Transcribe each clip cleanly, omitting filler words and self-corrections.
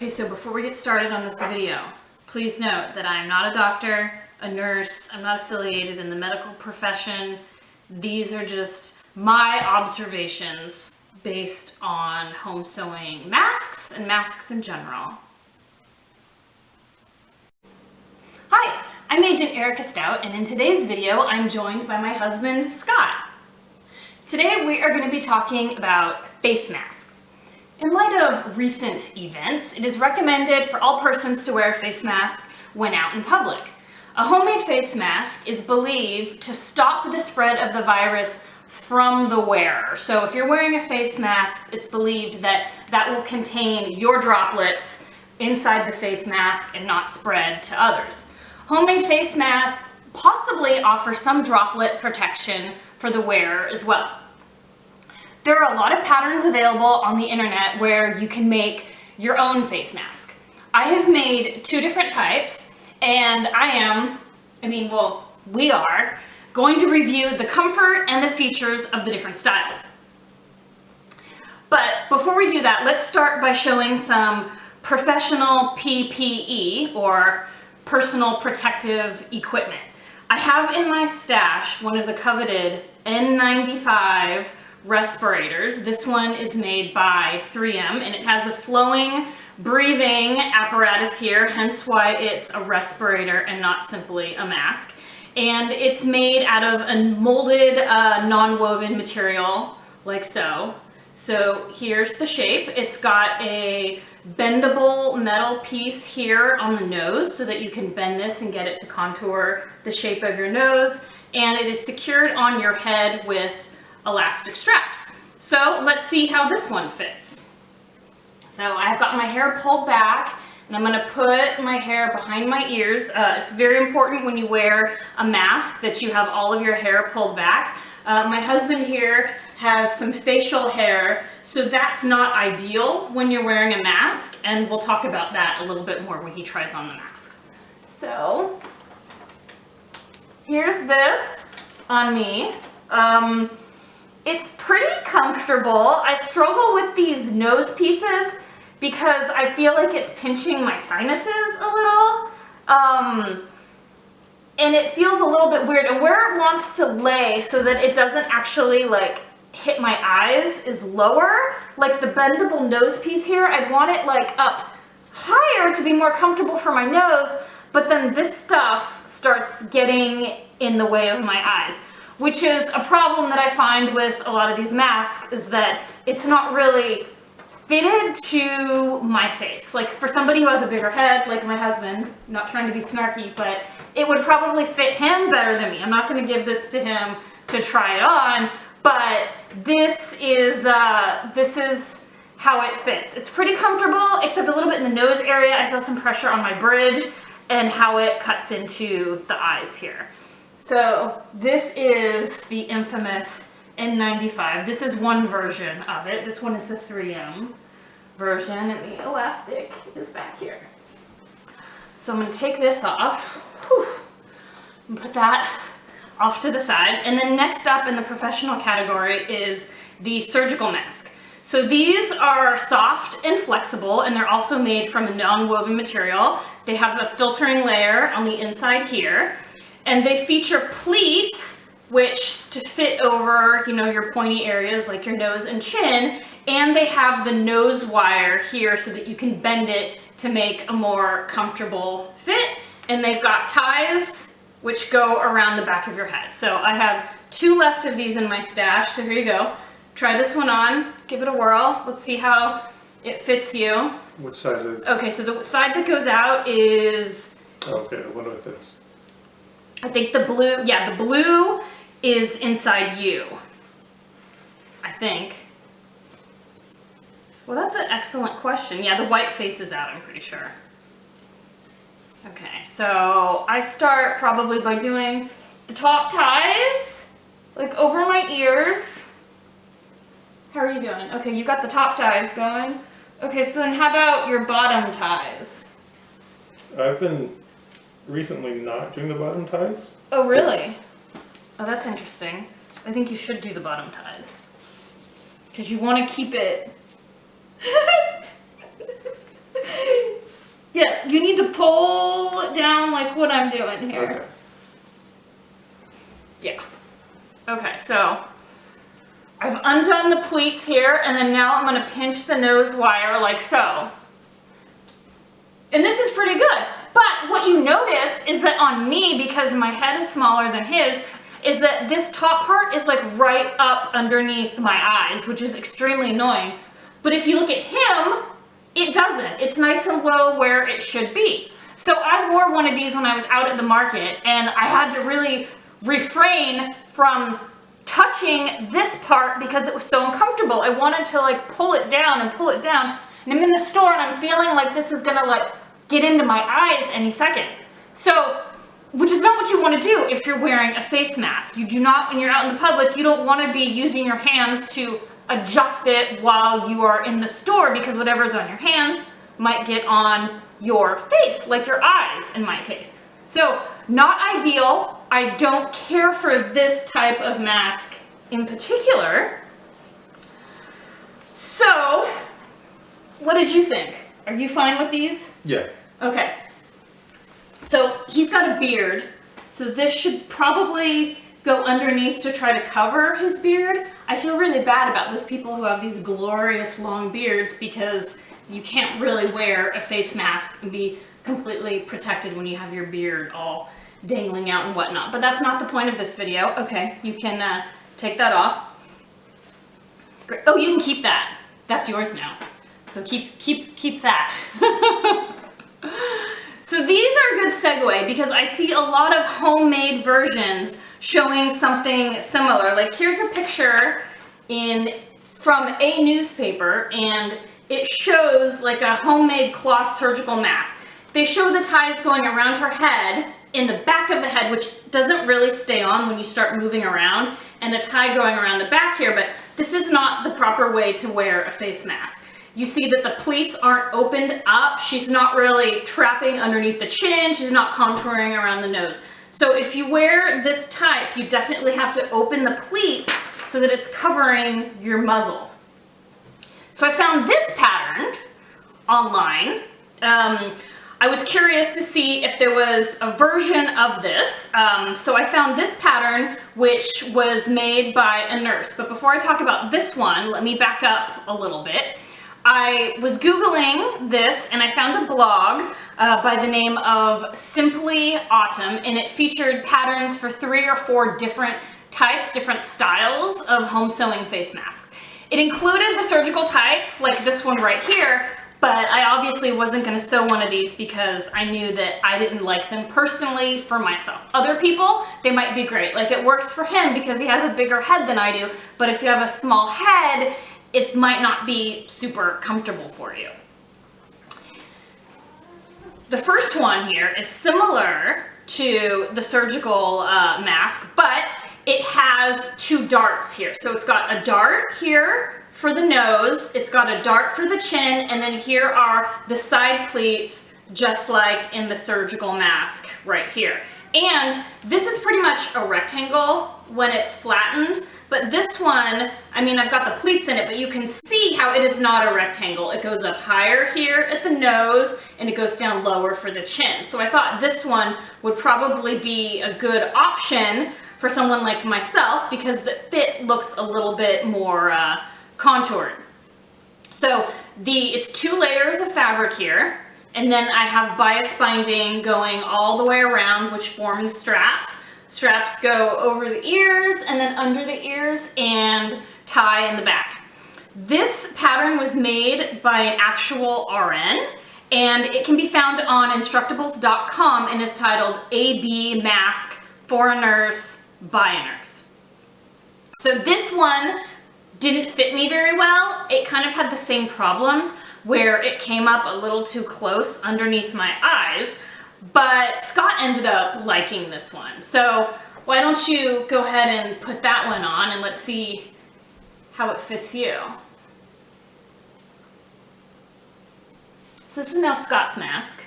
Okay, so before we get started on this video, please note that I am not a doctor, a nurse, I'm not affiliated in the medical profession. These are just my observations based on home sewing masks and masks in general. Hi, I'm Agent Erica Stout, and in today's video, I'm joined by my husband, Scott. Today, we are going to be talking about face masks. In light of recent events, it is recommended for all persons to wear a face mask when out in public. A homemade face mask is believed to stop the spread of the virus from the wearer. So if you're wearing a face mask, it's believed that that will contain your droplets inside the face mask and not spread to others. Homemade face masks possibly offer some droplet protection for the wearer as well. There are a lot of patterns available on the internet where you can make your own face mask. I have made two different types, and we are going to review the comfort and the features of the different styles. But before we do that, let's start by showing some professional PPE, or personal protective equipment. I have in my stash one of the coveted N95 respirators. This one is made by 3M, and it has a flowing breathing apparatus here, hence why it's a respirator and not simply a mask. And it's made out of a molded non-woven material like so. So here's the shape. It's got a bendable metal piece here on the nose so that you can bend this and get it to contour the shape of your nose, and it is secured on your head with elastic straps. So let's see how this one fits. So I've got my hair pulled back, and I'm going to put my hair behind my ears. It's very important when you wear a mask that you have all of your hair pulled back. My husband here has some facial hair, so that's not ideal when you're wearing a mask, and we'll talk about that a little bit more when he tries on the masks. So here's this on me. It's pretty comfortable. I struggle with these nose pieces because I feel like it's pinching my sinuses a little. And it feels a little bit weird. And where it wants to lay so that it doesn't actually like hit my eyes is lower. Like the bendable nose piece here, I'd want it like up higher to be more comfortable for my nose, but then this stuff starts getting in the way of my eyes, which is a problem that I find with a lot of these masks, is that it's not really fitted to my face. Like for somebody who has a bigger head, like my husband, not trying to be snarky, but it would probably fit him better than me. I'm not going to give this to him to try it on, but this is how it fits. It's pretty comfortable, except a little bit in the nose area. I feel some pressure on my bridge and how it cuts into the eyes here. So this is the infamous N95. This is one version of it. This one is the 3M version, and the elastic is back here. So I'm going to take this off and put that off to the side. And then next up in the professional category is the surgical mask. So these are soft and flexible, and they're also made from a non-woven material. They have a filtering layer on the inside here. And they feature pleats, which to fit over, your pointy areas like your nose and chin. And they have the nose wire here so that you can bend it to make a more comfortable fit. And they've got ties, which go around the back of your head. So I have two left of these in my stash. So here you go. Try this one on, give it a whirl. Let's see how it fits you. Which side is? Okay, so the side that goes out is... Okay, what about this? I think the blue, the blue is inside you, I think. Well, that's an excellent question. Yeah, the white face is out, I'm pretty sure. Okay, so I start probably by doing the top ties, like over my ears. How are you doing? Okay, you got the top ties going. Okay, so then how about your bottom ties? I've been recently not doing the bottom ties. Oh, really? Oh, that's interesting. I think you should do the bottom ties, because you want to keep it Yes, you need to pull it down like what I'm doing here. Okay. Yeah. Okay, so I've undone the pleats here, and then now I'm gonna pinch the nose wire like so. And this is pretty good. But what you notice is that on me, because my head is smaller than his, is that this top part is like right up underneath my eyes, which is extremely annoying. But if you look at him, it doesn't. It's nice and low where it should be. So I wore one of these when I was out at the market, and I had to really refrain from touching this part because it was so uncomfortable. I wanted to like pull it down and pull it down. And I'm in the store and I'm feeling like this is gonna like get into my eyes any second. So, which is not what you want to do if you're wearing a face mask. You do not, when you're out in the public, you don't want to be using your hands to adjust it while you are in the store, because whatever's on your hands might get on your face, like your eyes in my case. So, not ideal. I don't care for this type of mask in particular. So, what did you think? Are you fine with these? Yeah. Okay. So he's got a beard, so this should probably go underneath to try to cover his beard. I feel really bad about those people who have these glorious long beards, because you can't really wear a face mask and be completely protected when you have your beard all dangling out and whatnot. But that's not the point of this video. Okay, you can take that off. Great. Oh, you can keep that. That's yours now. So keep that. So these are a good segue, because I see a lot of homemade versions showing something similar. Like here's a picture from a newspaper, and it shows like a homemade cloth surgical mask. They show the ties going around her head, in the back of the head, which doesn't really stay on when you start moving around, and a tie going around the back here, but this is not the proper way to wear a face mask. You see that the pleats aren't opened up. She's not really trapping underneath the chin. She's not contouring around the nose. So if you wear this type, you definitely have to open the pleats so that it's covering your muzzle. So I found this pattern online. I was curious to see if there was a version of this. So I found this pattern, which was made by a nurse. But before I talk about this one, let me back up a little bit. I was Googling this, and I found a blog by the name of Simply Autumn, and it featured patterns for 3 or 4 different types, different styles of home sewing face masks. It included the surgical type, like this one right here, but I obviously wasn't going to sew one of these because I knew that I didn't like them personally for myself. Other people, they might be great. Like it works for him because he has a bigger head than I do, but if you have a small head, it might not be super comfortable for you. The first one here is similar to the surgical mask, but it has 2 darts here. So it's got a dart here for the nose, it's got a dart for the chin, and then here are the side pleats, just like in the surgical mask right here. And this is pretty much a rectangle when it's flattened, but this one, I mean, I've got the pleats in it, but you can see how it is not a rectangle. It goes up higher here at the nose, and it goes down lower for the chin. So I thought this one would probably be a good option for someone like myself, because the fit looks a little bit more contoured. So it's 2 layers of fabric here, and then I have bias binding going all the way around, which form the straps. Straps go over the ears and then under the ears and tie in the back. This pattern was made by an actual RN, and it can be found on Instructables.com and is titled AB Mask for a Nurse by a Nurse. So this one didn't fit me very well. It kind of had the same problems where it came up a little too close underneath my eyes, but Scott ended up liking this one. So why don't you go ahead and put that one on, and let's see how it fits you. So this is now Scott's mask.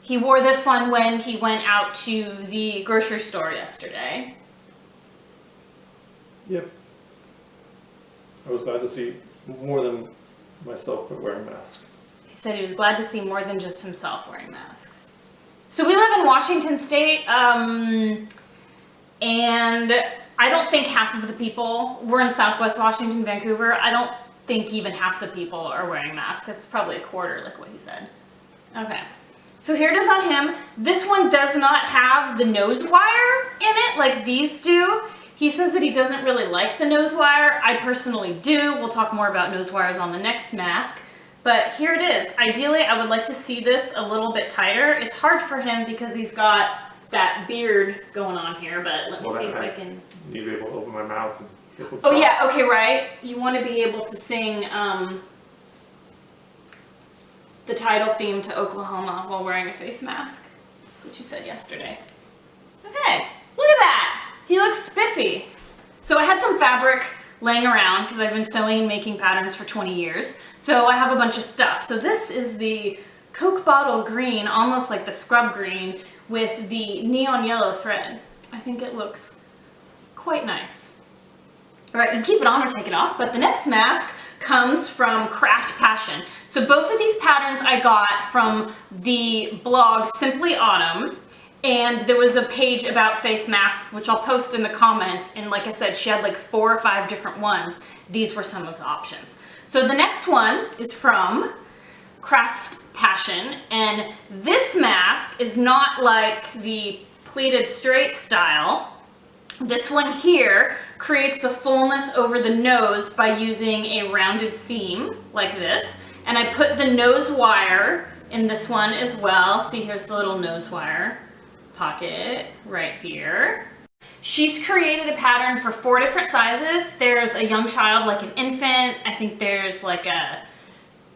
He wore this one when he went out to the grocery store yesterday. Yep. I was glad to see more than myself wearing masks. He said he was glad to see more than just himself wearing masks. So we live in Washington State, and I don't think half of the people, we're in Southwest Washington, Vancouver, I don't think even half the people are wearing masks. It's probably a quarter, like what he said. Okay. So here it is on him. This one does not have the nose wire in it like these do. He says that he doesn't really like the nose wire. I personally do. We'll talk more about nose wires on the next mask. But here it is. Ideally, I would like to see this a little bit tighter. It's hard for him because he's got that beard going on here, but let me see if I can... Need to be able to open my mouth and get the Oh yeah, okay, right. You want to be able to sing the title theme to Oklahoma while wearing a face mask. That's what you said yesterday. Okay, look at that. He looks spiffy. So I had some fabric laying around because I've been sewing and making patterns for 20 years. So I have a bunch of stuff. So this is the Coke bottle green, almost like the scrub green, with the neon yellow thread. I think it looks quite nice. All right, you can keep it on or take it off, but the next mask comes from Craft Passion. So both of these patterns I got from the blog Simply Autumn, and there was a page about face masks, which I'll post in the comments, and like I said, she had like 4 or 5 different ones. These were some of the options. So the next one is from Craft Passion, and this mask is not like the pleated straight style. This one here creates the fullness over the nose by using a rounded seam like this. And I put the nose wire in this one as well. See, here's the little nose wire pocket right here. She's created a pattern for 4 different sizes. There's a young child, like an infant. I think there's like a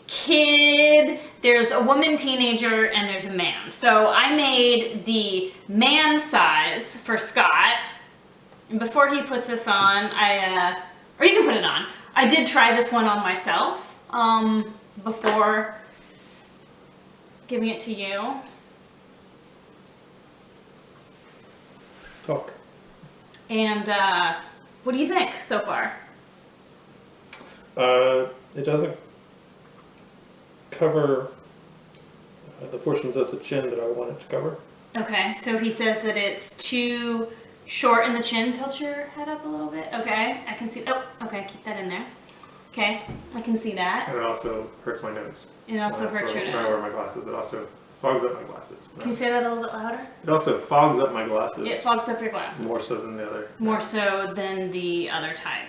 kid, there's a woman teenager, and there's a man. So I made the man size for Scott. And before he puts this on, or you can put it on. I did try this one on myself before giving it to you. Talk. And what do you think so far? It doesn't cover the portions of the chin that I want it to cover. Okay, so he says that it's too short in the chin. Tilt your head up a little bit. Okay, I can see. Oh, okay, keep that in there. Okay, I can see that. And it also hurts my nose. It also hurts your When I wear my nose. glasses, it also fogs up my glasses. Can you say that a little bit louder? It also fogs up my glasses. It fogs up your glasses. More so than the other. More so than the other type.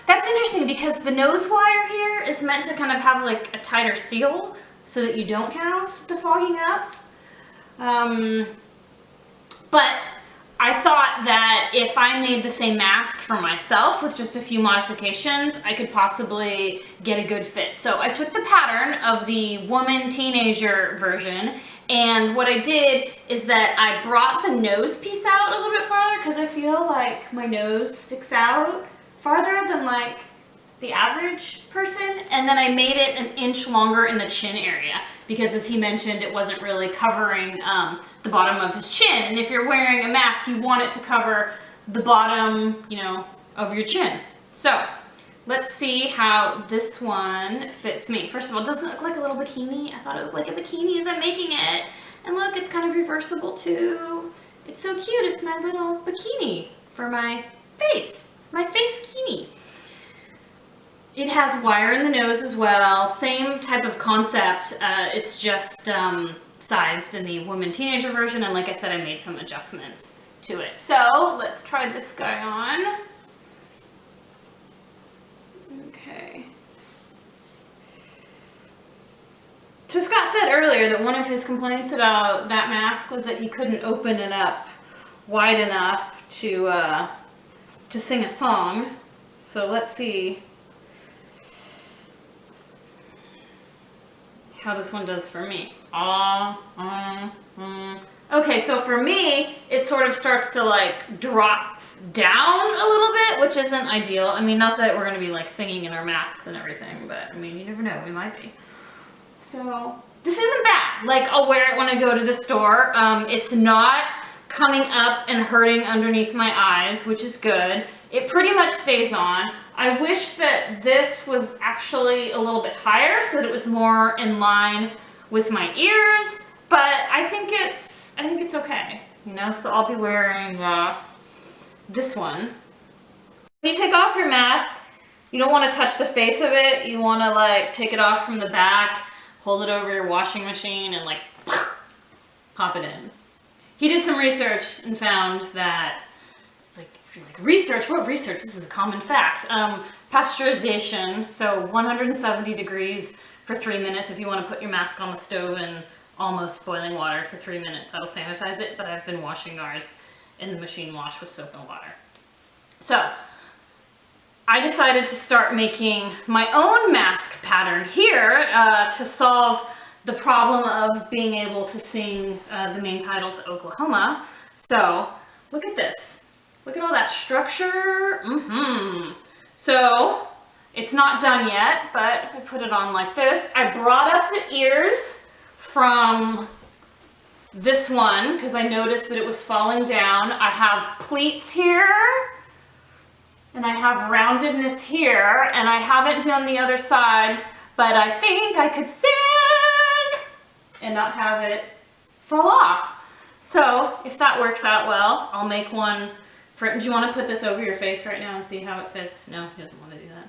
That's interesting because the nose wire here is meant to kind of have like a tighter seal so that you don't have the fogging up. But I thought that if I made the same mask for myself with just a few modifications, I could possibly get a good fit. So I took the pattern of the woman teenager version, and what I did is that I brought the nose piece out a little bit farther because I feel like my nose sticks out farther than like the average person, and then I made it 1 inch longer in the chin area because, as he mentioned, it wasn't really covering the bottom of his chin, and if you're wearing a mask, you want it to cover the bottom, you know, of your chin. So let's see how this one fits me. First of all, doesn't it look like a little bikini? I thought it looked like a bikini as I'm making it, and look, it's kind of reversible too. It's so cute. It's my little bikini for my face. It's my face bikini. It has wire in the nose as well, same type of concept, it's just sized in the woman teenager version, and like I said, I made some adjustments to it. So let's try this guy on. Okay. So Scott said earlier that one of his complaints about that mask was that he couldn't open it up wide enough to sing a song. So let's see how this one does for me. Okay, so for me, it sort of starts to like drop down a little bit, which isn't ideal. I mean, not that we're gonna be like singing in our masks and everything, but I mean, you never know, we might be. So this isn't bad. Like, I'll wear it when I go to the store. It's not coming up and hurting underneath my eyes, which is good. it pretty much stays on. I wish that this was actually a little bit higher so that it was more in line with my ears, but I think it's okay, you know? So I'll be wearing this one. When you take off your mask, you don't want to touch the face of it. You want to like take it off from the back, hold it over your washing machine, and like pop it in. He did some research and found that it's like, if you're like, research? What research? This is a common fact. Pasteurization, so 170 degrees for 3 minutes. If you want to put your mask on the stove in almost boiling water for 3 minutes, that'll sanitize it. But I've been washing ours in the machine wash with soap and water. So I decided to start making my own mask pattern here to solve the problem of being able to sing the main title to Oklahoma. So look at this. Look at all that structure. So it's not done yet, but if I put it on like this, I brought up the ears from this one because I noticed that it was falling down. I have pleats here and I have roundedness here, and I haven't done the other side, but I think I could sing and not have it fall off. So if that works out well, I'll make one for, do you want to put this over your face right now and see how it fits? No, he doesn't want to do that.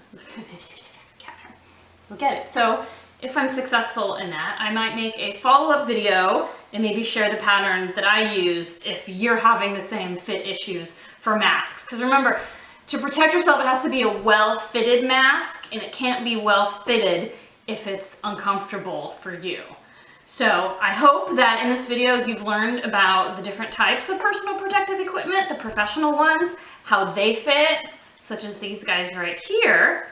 We'll get it. So if I'm successful in that, I might make a follow-up video and maybe share the pattern that I used if you're having the same fit issues for masks. Because remember, to protect yourself, it has to be a well-fitted mask, and it can't be well-fitted if it's uncomfortable for you. So I hope that in this video you've learned about the different types of personal protective equipment, the professional ones, how they fit, such as these guys right here,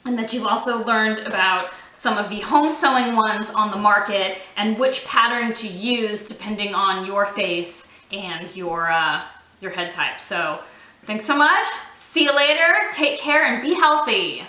and that you've also learned about some of the home sewing ones on the market and which pattern to use depending on your face and your head type. So thanks so much. See you later. Take care and be healthy.